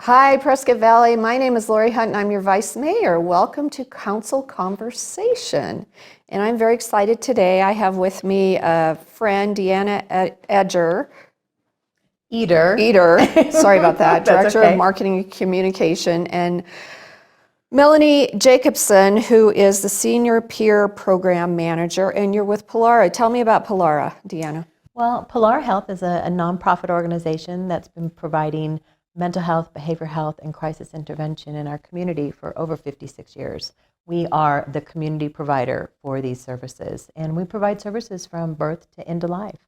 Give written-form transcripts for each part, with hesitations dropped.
Hi, Prescott Valley. My name is Lori Hunt and I'm your Vice Mayor. Welcome to Council Conversation. And I'm very excited today. I have with me a friend, Deanna Eder, sorry about that, Director of Marketing and Communication, and Melanie Jacobson, who is the Senior Peer Program Manager, and you're with Polara. Tell me about Polara, Deanna. Well, Polara Health is a nonprofit organization that's been providing mental health, behavioral health, and crisis intervention in our community for over 56 years. We are the community provider for these services, and we provide services from birth to end of life.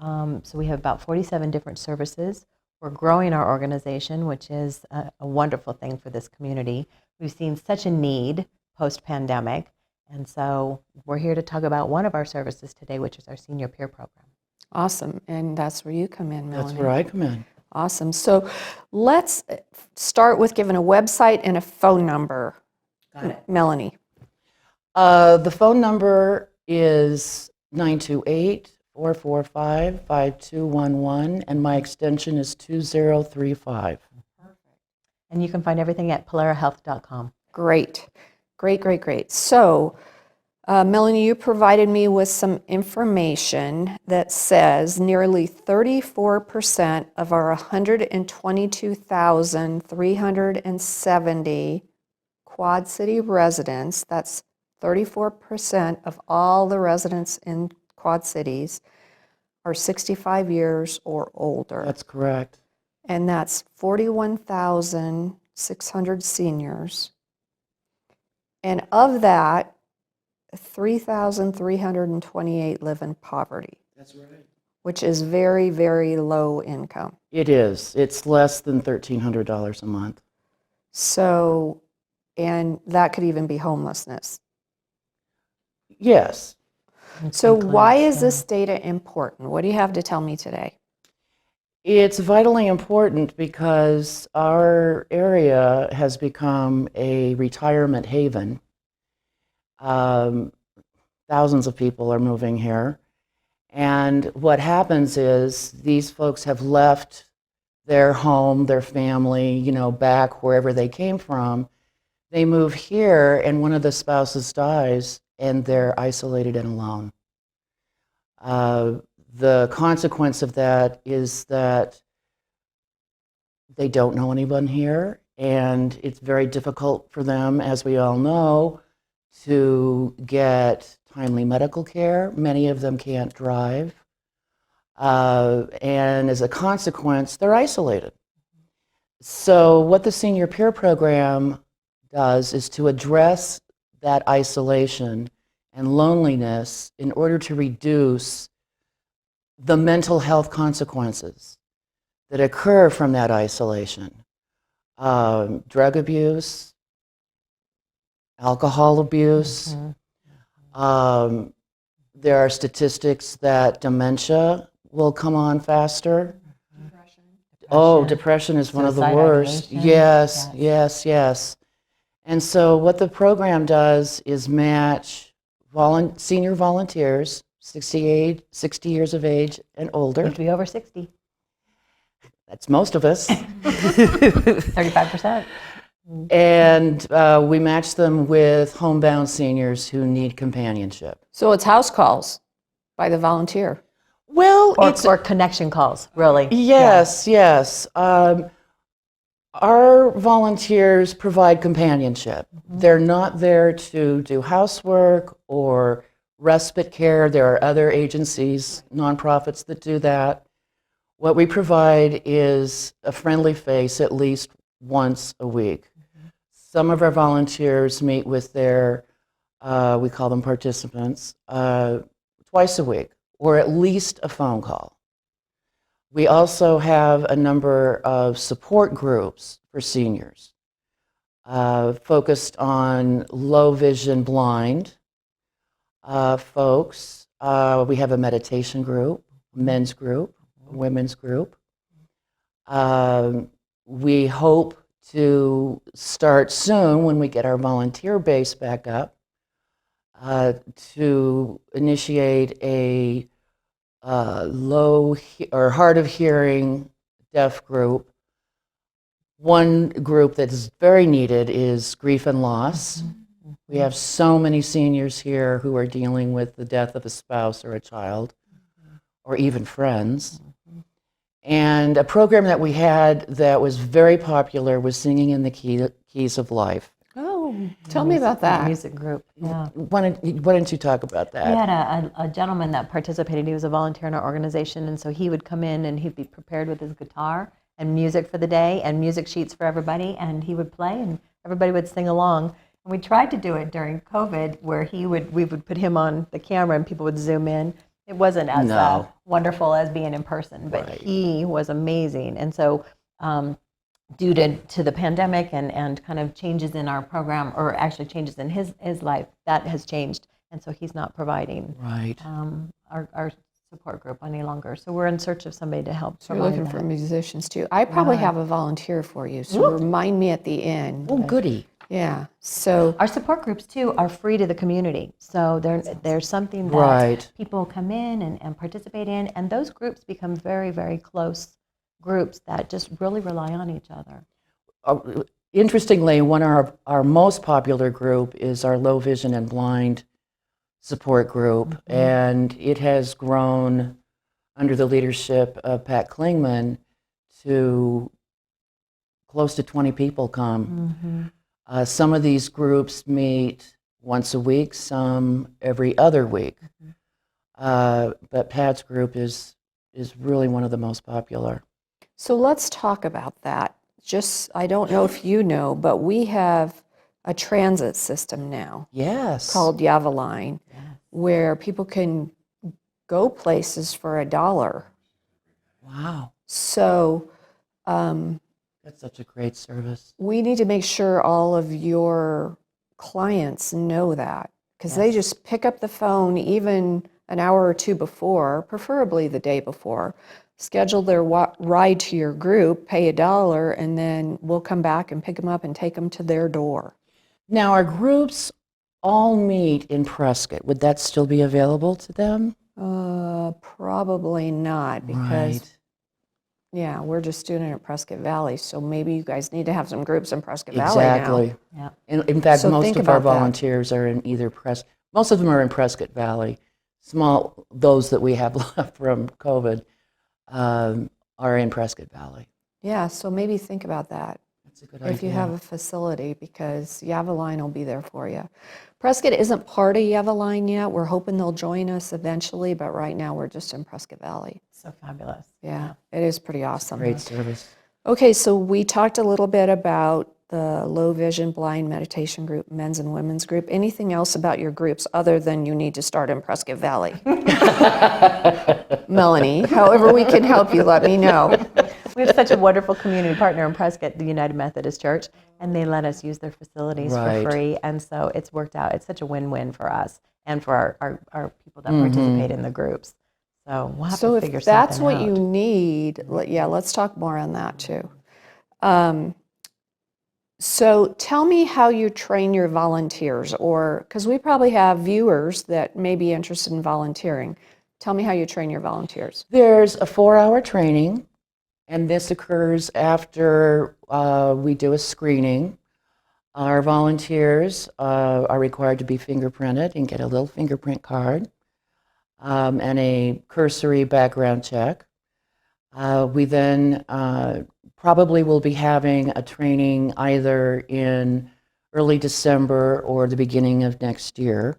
So we have about 47 different services. We're growing our organization, which is a wonderful thing for this community. We've seen such a need post-pandemic, and so we're here to talk about one of our services today, which is our Senior Peer Program. Awesome, and that's where you come in, Melanie. That's where I come in. Awesome. So let's start with giving a website and a phone number. Got it. Melanie. The phone number is 928-445-5211, and my extension is 2035. Perfect. And you can find everything at polarahealth.com. Great. So, Melanie, you provided me with some information that says nearly 34% of our 122,370 Quad City residents, that's 34% of all the residents in Quad Cities, are 65 years or older. That's correct. And that's 41,600 seniors. And of that, 3,328 live in poverty. That's right. Which is very, very low income. It is. It's less than $1,300 a month. So, and that could even be homelessness. Yes. So why is this data important? What do you have to tell me today? It's vitally important because our area has become a retirement haven. Thousands of people are moving here. And what happens is these folks have left their home, their family, back wherever they came from. They move here and one of the spouses dies and they're isolated and alone. The consequence of that is that they don't know anyone here, and it's very difficult for them, as we all know, to get timely medical care. Many of them can't drive. And as a consequence, they're isolated. So what the Senior Peer Program does is to address that isolation and loneliness in order to reduce the mental health consequences that occur from that isolation. Drug abuse, alcohol abuse. There are statistics that dementia will come on faster. Depression. Oh, depression is one of the worst. Yes. And so what the program does is match senior volunteers, 60 years of age and older. Need to be over 60. That's most of us. 35%. And we match them with homebound seniors who need companionship. So it's house calls by the volunteer. Well, or connection calls, really. Yes. Our volunteers provide companionship. They're not there to do housework or respite care. There are other agencies, nonprofits that do that. What we provide is a friendly face at least once a week. Some of our volunteers meet with their, we call them participants, twice a week, or at least a phone call. We also have a number of support groups for seniors, focused on low vision blind folks. We have a meditation group, men's group, women's group. We hope to start soon, when we get our volunteer base back up, to initiate a hard of hearing deaf group One group that is very needed is grief and loss. We have so many seniors here who are dealing with the death of a spouse or a child, or even friends. And a program that we had that was very popular was Singing in the Keys of Life. Oh, tell me about that. Music group. Yeah. Why don't you talk about that? We had a gentleman that participated. He was a volunteer in our organization, and so he would come in and he'd be prepared with his guitar and music for the day and music sheets for everybody, and he would play and everybody would sing along. And we tried to do it during COVID where we would put him on the camera and people would zoom in. It wasn't as wonderful as being in person, but he was amazing. And so due to the pandemic and kind of changes in our program, or actually changes in his life, that has changed. And so he's not providing our support group any longer. So we're in search of somebody to help. So you're looking for musicians too. I probably have a volunteer for you, so remind me at the end. Oh, goody. Yeah. So our support groups too are free to the community. So there's something that people come in and participate in, and those groups become very, very close groups that just really rely on each other. Interestingly, one of our most popular group is our low vision and blind support group, and it has grown under the leadership of Pat Klingman to close to 20 people come. Some of these groups meet once a week, some every other week. But Pat's group is really one of the most popular. So let's talk about that. I don't know if you know, but we have a transit system now. Yes. Called Yavaline, where people can go places for $1. Wow. So that's such a great service. We need to make sure all of your clients know that, because they just pick up the phone even an hour or two before, preferably the day before, schedule their ride to your group, pay $1, and then we'll come back and pick them up and take them to their door. Now, our groups all meet in Prescott. Would that still be available to them? Probably not, because yeah, we're just doing it at Prescott Valley, so maybe you guys need to have some groups in Prescott Valley now. Exactly. Yeah. In fact, So most think of our about that. volunteers are in either most of them are in Prescott Valley. Those that we have left from COVID are in Prescott Valley. Yeah, so maybe think about that. That's a good idea. If you have a facility, because Yavaline will be there for you. Prescott isn't part of Yavaline yet. We're hoping they'll join us eventually, but right now we're just in Prescott Valley. So fabulous. Yeah, it is pretty awesome. Great service. Okay, so we talked a little bit about the low vision blind meditation group, men's and women's group. Anything else about your groups other than you need to start in Prescott Valley? Melanie, however we can help you, let me know. We have such a wonderful community partner in Prescott, the United Methodist Church, and they let us use their facilities for free, and so it's worked out. It's such a win-win for us and for our people that participate in the groups. So we'll have to figure something out. So if that's what you need, let's talk more on that too. So tell me how you train your volunteers, or because we probably have viewers that may be interested in volunteering. Tell me how you train your volunteers. There's a 4-hour training, and this occurs after we do a screening. Our volunteers are required to be fingerprinted and get a little fingerprint card and a cursory background check. We then probably will be having a training either in early December or the beginning of next year,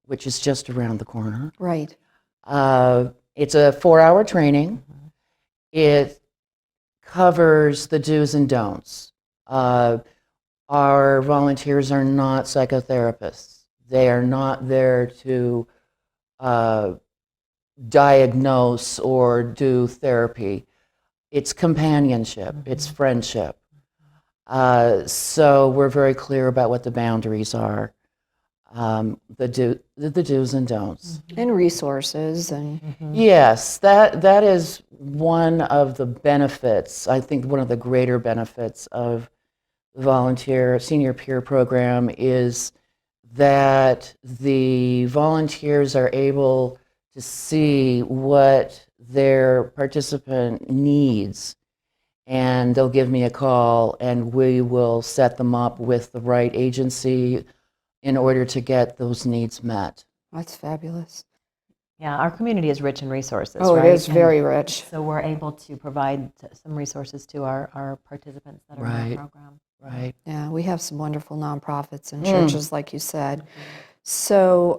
which is just around the corner. Right. It's a 4-hour training. It covers the do's and don'ts. Our volunteers are not psychotherapists. They are not there to diagnose or do therapy. It's companionship, it's friendship. So we're very clear about what the boundaries are, the do's and don'ts. And resources and Yes, that is one of the benefits, I think one of the greater benefits of the volunteer senior peer program is that the volunteers are able to see what their participant needs and they'll give me a call, and we will set them up with the right agency in order to get those needs met. That's fabulous. Yeah, our community is rich in resources, Oh, right? it is And very rich. so we're able to provide some resources to our participants that are in Right. our program. Right. Yeah, we have some wonderful nonprofits and churches, like you said. So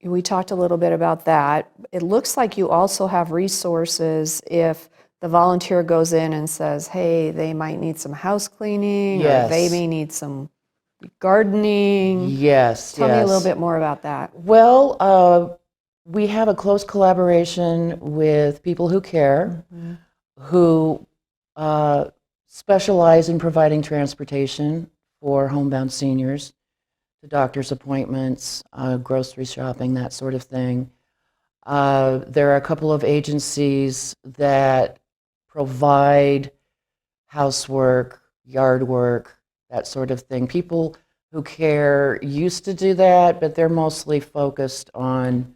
we talked a little bit about that. It looks like you also have resources if the volunteer goes in and says, hey, they might need some house cleaning, or they Yes. may need some gardening. Yes, Tell me a little yes. bit more about that. Well, we have a close collaboration with people who care, who specialize in providing transportation for homebound seniors to doctor's appointments, grocery shopping, that sort of thing. There are a couple of agencies that provide housework, yard work, that sort of thing. People who care used to do that, but they're mostly focused on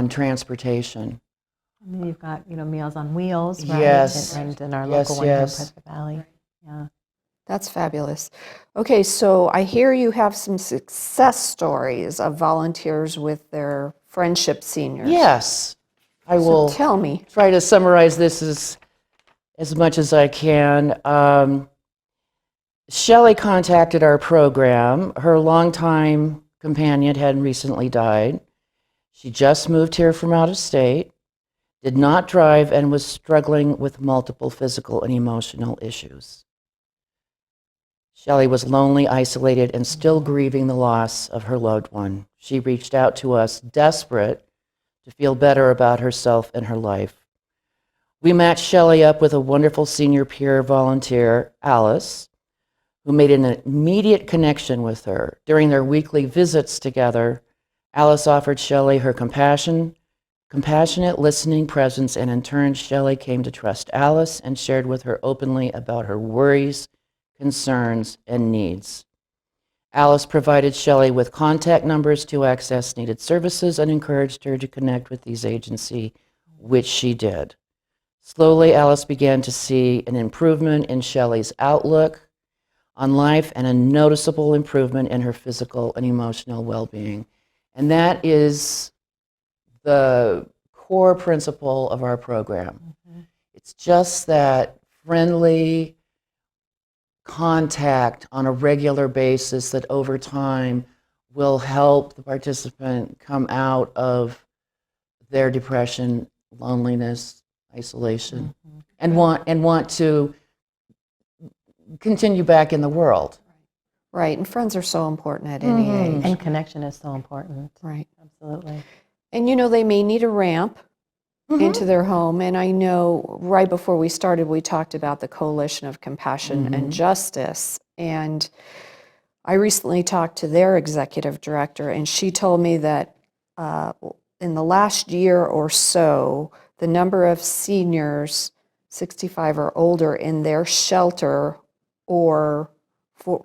transportation. And then you've got, Meals on Wheels, right? Yes. And our Yes, local one here in yes. Prescott Valley. Yeah. That's fabulous. Okay, so I hear you have some success stories of volunteers with their friendship seniors. Yes, I So will tell me. try to summarize this as much as I can. Shelley contacted our program. Her longtime companion had recently died. She just moved here from out of state, did not drive, and was struggling with multiple physical and emotional issues. Shelley was lonely, isolated, and still grieving the loss of her loved one. She reached out to us, desperate to feel better about herself and her life. We matched Shelley up with a wonderful senior peer volunteer, Alice, who made an immediate connection with her. During their weekly visits together, Alice offered Shelley her compassionate, listening presence, and in turn, Shelley came to trust Alice and shared with her openly about her worries, concerns, and needs. Alice provided Shelley with contact numbers to access needed services and encouraged her to connect with these agencies, which she did. Slowly, Alice began to see an improvement in Shelley's outlook on life and a noticeable improvement in her physical and emotional well-being. And that is the core principle of our program. It's just that friendly contact on a regular basis that over time will help the participant come out of their depression, loneliness, isolation, and want to continue back in the world. Right, and friends are so important at any age. And connection is so important. Right. Absolutely. And they may need a ramp into their home. And I know right before we started, we talked about the Coalition of Compassion and Justice. And I recently talked to their executive director, and she told me that in the last year or so, the number of seniors 65 or older in their shelter or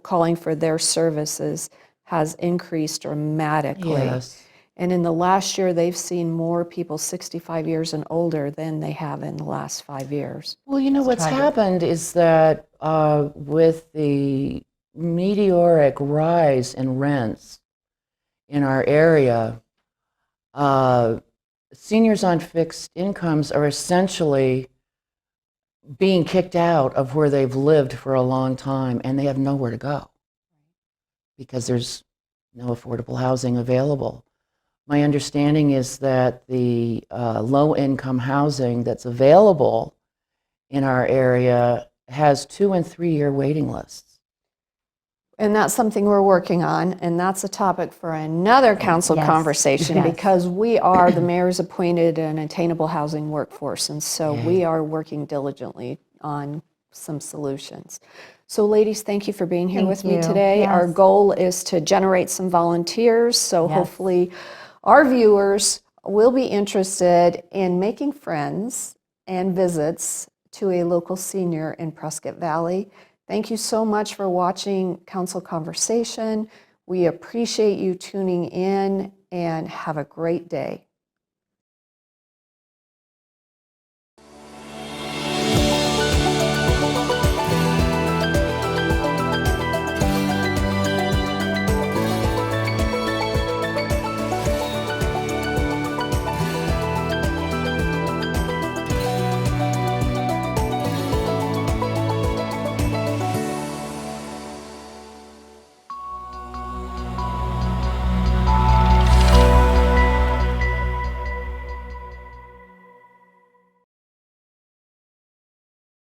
calling for their services has increased dramatically. Yes. And in the last year, they've seen more people 65 years and older than they have in the last 5 years. Well, what's happened is that with the meteoric rise in rents in our area, seniors on fixed incomes are essentially being kicked out of where they've lived for a long time, and they have nowhere to go because there's no affordable housing available. My understanding is that the low-income housing that's available in our area has 2- and 3-year waiting lists. And that's something we're working on, and that's a topic for another council conversation because we are the mayor's appointed and attainable housing workforce, and so we are working diligently on some solutions. So ladies, thank you for being here with me today. Yes. Our goal is to generate some volunteers, so hopefully our viewers will be interested in making friends and visits to a local senior in Prescott Valley. Thank you so much for watching Council Conversation. We appreciate you tuning in, and have a great day.